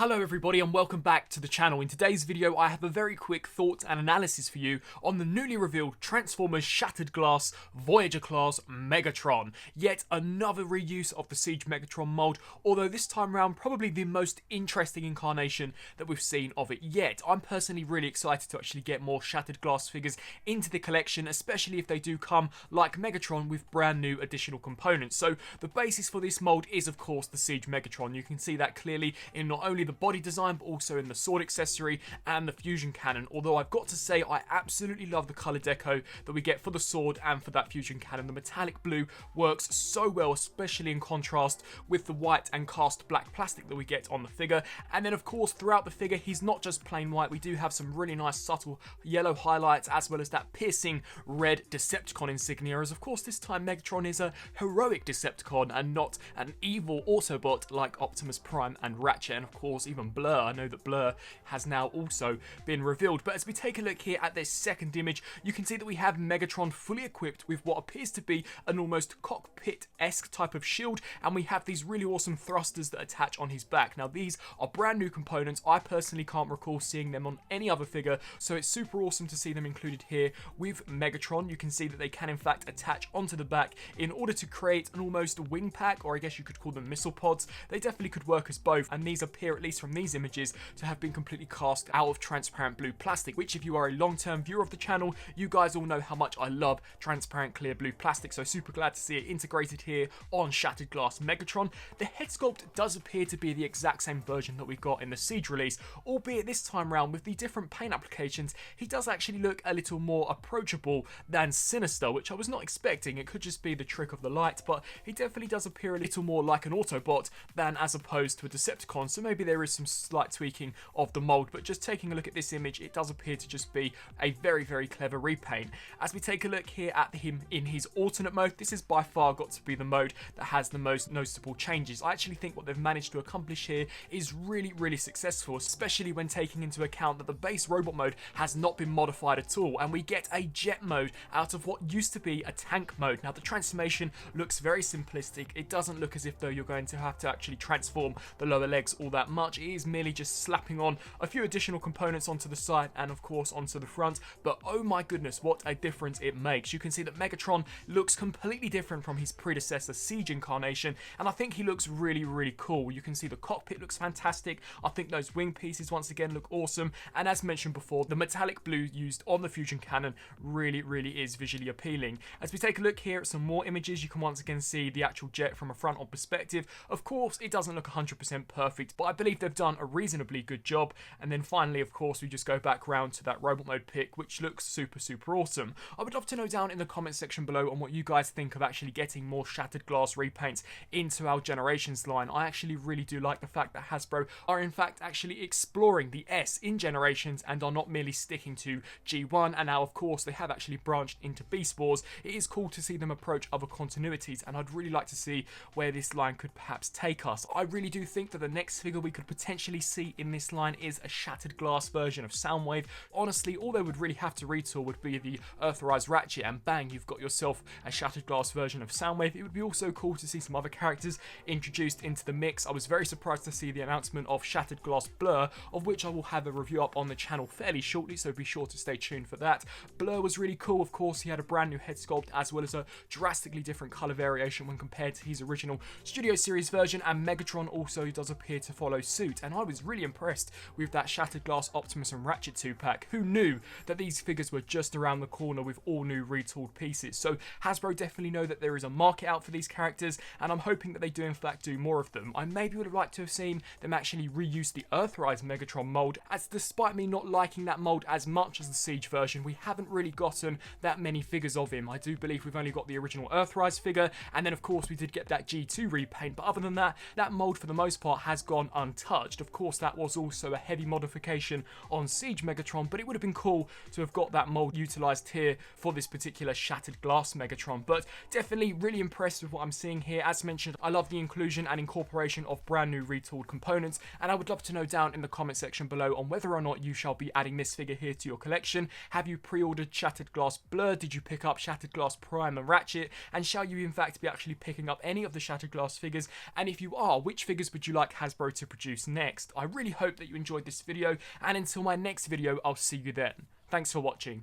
Hello everybody and welcome back to the channel. In today's video I have a very quick thought and analysis for you on the newly revealed Transformers Shattered Glass Voyager class Megatron. Yet another reuse of the Siege Megatron mold, although this time around probably the most interesting incarnation that we've seen of it yet. I'm personally really excited to actually get more Shattered Glass figures into the collection, especially if they do come like Megatron with brand new additional components. So the basis for this mold is of course the Siege Megatron. You can see that clearly in not only the body design but also in the sword accessory and the fusion cannon, although I've got to say I absolutely love the colour deco that we get for the sword and for that fusion cannon. The metallic blue works so well, especially in contrast with the white and cast black plastic that we get on the figure. And then of course throughout the figure he's not just plain white, we do have some really nice subtle yellow highlights as well as that piercing red Decepticon insignia, as of course this time Megatron is a heroic Decepticon and not an evil Autobot like Optimus Prime and Ratchet, and of course even Blur. I know that Blur has now also been revealed. But as we take a look here at this second image, you can see that we have Megatron fully equipped with what appears to be an almost cockpit-esque type of shield, and we have these really awesome thrusters that attach on his back. Now these are brand new components. I personally can't recall seeing them on any other figure, so it's super awesome to see them included here with Megatron. You can see that they can in fact attach onto the back in order to create an almost wing pack, or I guess you could call them missile pods. They definitely could work as both, and these appear, at least from these images, to have been completely cast out of transparent blue plastic, which if you are a long-term viewer of the channel, you guys all know how much I love transparent clear blue plastic, so super glad to see it integrated here on Shattered Glass Megatron. The head sculpt does appear to be the exact same version that we got in the Siege release, albeit this time around with the different paint applications, he does actually look a little more approachable than sinister, which I was not expecting. It could just be the trick of the light, but he definitely does appear a little more like an Autobot than as opposed to a Decepticon, so maybe there is some slight tweaking of the mold. But just taking a look at this image, it does appear to just be a very clever repaint. As we take a look here at him in his alternate mode, this has by far got to be the mode that has the most noticeable changes. I actually think what they've managed to accomplish here is really successful, especially when taking into account that the base robot mode has not been modified at all, and we get a jet mode out of what used to be a tank mode. Now the transformation looks very simplistic. It doesn't look as if though you're going to have to actually transform the lower legs all that much. It is merely just slapping on a few additional components onto the side and of course onto the front, but oh my goodness, what a difference it makes. You can see that Megatron looks completely different from his predecessor Siege incarnation, and I think he looks really cool. You can see the cockpit looks fantastic. I think those wing pieces once again look awesome, and as mentioned before, the metallic blue used on the fusion cannon really is visually appealing. As we take a look here at some more images, you can once again see the actual jet from a front-on perspective. Of course it doesn't look 100% perfect, but I believe they've done a reasonably good job. And then finally, of course, we just go back round to that robot mode pick, which looks super awesome. I would love to know down in the comment section below on what you guys think of actually getting more Shattered Glass repaints into our Generations line. I actually really do like the fact that Hasbro are in fact actually exploring the S in Generations and are not merely sticking to G1, and now of course they have actually branched into Beast Wars. It is cool to see them approach other continuities, and I'd really like to see where this line could perhaps take us. I really do think that the next figure we could potentially see in this line is a Shattered Glass version of Soundwave. Honestly, all they would really have to retool would be the Earthrise Ratchet, and bang, you've got yourself a Shattered Glass version of Soundwave. It would be also cool to see some other characters introduced into the mix. I was very surprised to see the announcement of Shattered Glass Blur, of which I will have a review up on the channel fairly shortly, so be sure to stay tuned for that. Blur was really cool. Of course, he had a brand new head sculpt as well as a drastically different colour variation when compared to his original Studio Series version, and Megatron also does appear to follow suit, and I was really impressed with that Shattered Glass Optimus and Ratchet 2-pack. Who knew that these figures were just around the corner with all new retooled pieces? So Hasbro definitely know that there is a market out for these characters, and I'm hoping that they do in fact do more of them. I maybe would have liked to have seen them actually reuse the Earthrise Megatron mold, as despite me not liking that mold as much as the Siege version, we haven't really gotten that many figures of him. I do believe we've only got the original Earthrise figure, and then of course we did get that G2 repaint, but other than that, that mold for the most part has gone untouched. Of course that was also a heavy modification on Siege Megatron, but it would have been cool to have got that mold utilised here for this particular Shattered Glass Megatron. But definitely really impressed with what I'm seeing here. As mentioned, I love the inclusion and incorporation of brand new retooled components, and I would love to know down in the comment section below on whether or not you shall be adding this figure here to your collection. Have you pre-ordered Shattered Glass Blur? Did you pick up Shattered Glass Prime and Ratchet? And shall you in fact be actually picking up any of the Shattered Glass figures? And if you are, which figures would you like Hasbro to produce introduce next. I really hope that you enjoyed this video, and until my next video, I'll see you then. Thanks for watching.